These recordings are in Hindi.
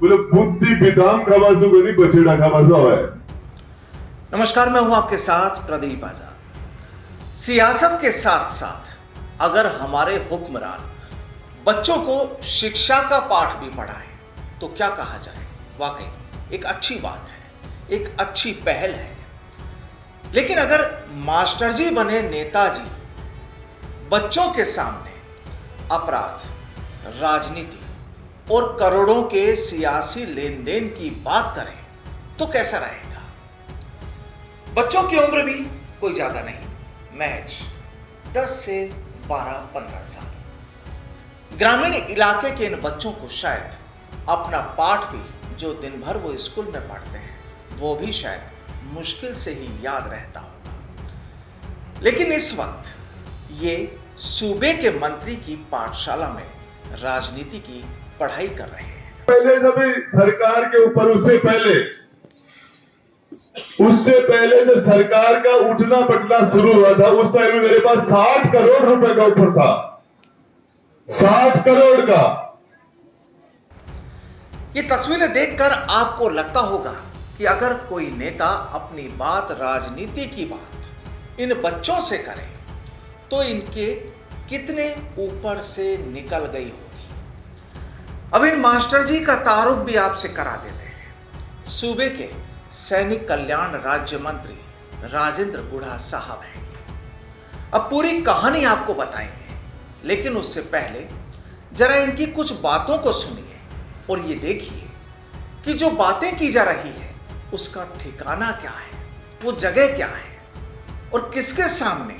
बोले बुद्धि बिदाम खावासो गनी बछड़ा खावासो है। नमस्कार, मैं हूं आपके साथ प्रदीप आजाद। सियासत के साथ साथ अगर हमारे हुक्मरान बच्चों को शिक्षा का पाठ भी पढ़ाएं तो क्या कहा जाए, वाकई एक अच्छी बात है, एक अच्छी पहल है। लेकिन अगर मास्टर जी बने नेताजी बच्चों के सामने अपराध, राजनीति और करोड़ों के सियासी लेन देन की बात करें तो कैसा रहेगा। बच्चों की उम्र भी कोई ज्यादा नहीं, महज 10 से 12-15 साल। ग्रामीण इलाके के इन बच्चों को शायद अपना पाठ भी जो दिन भर वो स्कूल में पढ़ते हैं वो भी शायद मुश्किल से ही याद रहता होगा। लेकिन इस वक्त ये सूबे के मंत्री की पाठशाला में राजनीति की पढ़ाई कर रहे हैं। पहले जब सरकार के ऊपर उससे पहले जब सरकार का उठना पटना शुरू हुआ था उस टाइम मेरे पास 60 करोड़ रुपए का ऊपर था, 60 करोड़ का। ये तस्वीरें देखकर आपको लगता होगा कि अगर कोई नेता अपनी बात, राजनीति की बात इन बच्चों से करे तो इनके कितने ऊपर से निकल गई होगी। अब इन मास्टर जी का तारुफ भी आपसे करा देते हैं। सूबे के सैनिक कल्याण राज्य मंत्री राजेंद्र गुढ़ा साहब हैं। अब पूरी कहानी आपको बताएंगे, लेकिन उससे पहले जरा इनकी कुछ बातों को सुनिए और ये देखिए कि जो बातें की जा रही है उसका ठिकाना क्या है, वो जगह क्या है और किसके सामने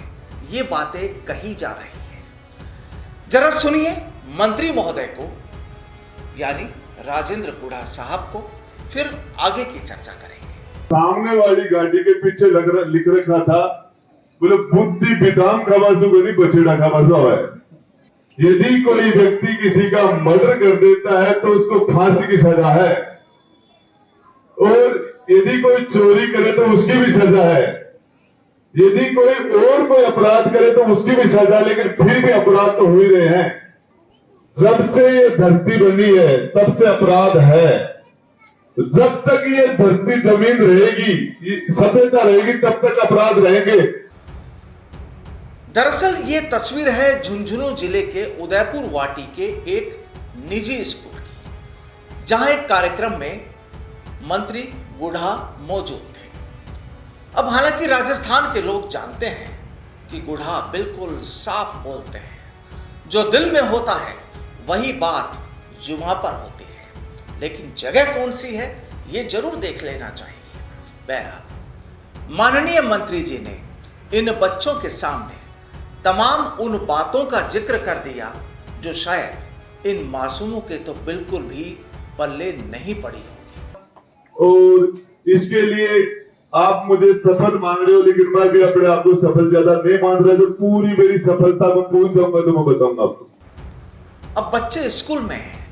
ये बातें कही जा रही है। जरा सुनिए मंत्री महोदय को, यानी राजेंद्र गुढ़ा साहब को, फिर आगे की चर्चा करेंगे। सामने वाली गाड़ी के पीछे लिख रखा था, बोले बुद्धि बिदाम खावासो गनी बछड़ा खावासो है। यदि कोई व्यक्ति किसी का मर्डर कर देता है तो उसको फांसी की सजा है, और यदि कोई चोरी करे तो उसकी भी सजा है, यदि कोई अपराध करे तो उसकी भी सजा, लेकिन फिर भी अपराध तो हो ही रहे हैं। जब से ये धरती बनी है तब से अपराध है। जब तक ये धरती जमीन रहेगी, सभ्यता रहेगी, तब तक अपराध रहेंगे। दरअसल ये तस्वीर है झुंझुनू जिले के उदयपुर वाटी के एक निजी स्कूल की, जहां एक कार्यक्रम में मंत्री गुढ़ा मौजूद थे। अब हालांकि राजस्थान के लोग जानते हैं कि गुढ़ा बिल्कुल साफ बोलते हैं, जो दिल में होता है वही बात जुबां पर होती है। लेकिन जगह कौन सी है ये जरूर देख लेना चाहिए। बहरहाल माननीय मंत्री जी ने इन बच्चों के सामने तमाम उन बातों का जिक्र कर दिया जो शायद इन मासूमों के तो बिल्कुल भी पल्ले नहीं पड़ी होगी। और इसके लिए आप मुझे सफल मान रहे हो, लेकिन मैं भी अपने आप को सफल ज्यादा नहीं मान रहा। जो पूरी मेरी सफलता में पहुंच जाऊंगा तो मैं बताऊंगा आपको। अब बच्चे स्कूल में हैं,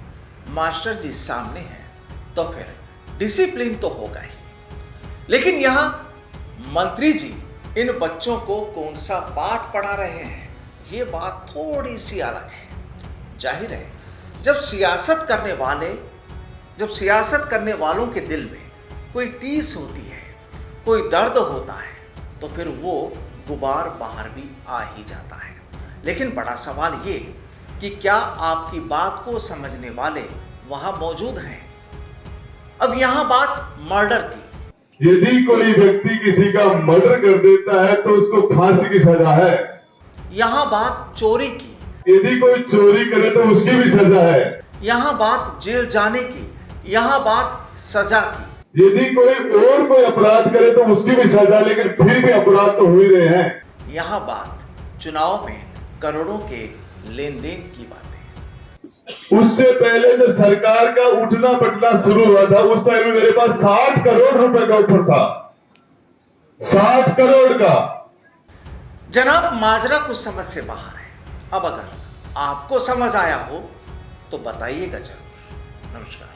मास्टर जी सामने हैं, तो फिर डिसिप्लिन तो होगा ही। लेकिन यहां मंत्री जी इन बच्चों को कौन सा पाठ पढ़ा रहे हैं ये बात थोड़ी सी अलग है। जाहिर है जब सियासत करने वालों के दिल में कोई टीस होती है, कोई दर्द होता है, तो फिर वो गुबार बाहर भी आ ही जाता है। लेकिन बड़ा सवाल ये कि क्या आपकी बात को समझने वाले वहां मौजूद हैं। अब यहां बात मर्डर की। यदि कोई व्यक्ति किसी का मर्डर कर देता है तो उसको फांसी की सजा है। यहां बात चोरी की। यदि कोई चोरी करे तो उसकी भी सजा है। यहां बात जेल जाने की। यहां बात सजा की। यदि कोई अपराध करे तो उसकी भी सजा, लेकिन फिर भी अपराध तो हो ही रहे हैं। यहां बात चुनाव में करोड़ों के लेन देन की बातें। उससे पहले जब सरकार का उठना पटना शुरू हुआ था उस टाइम मेरे पास 60 करोड़ रुपए का ऊपर था, 60 करोड़ का। जनाब माजरा कुछ समझ से बाहर है। अब अगर आपको समझ आया हो तो बताइएगा जरूर। नमस्कार।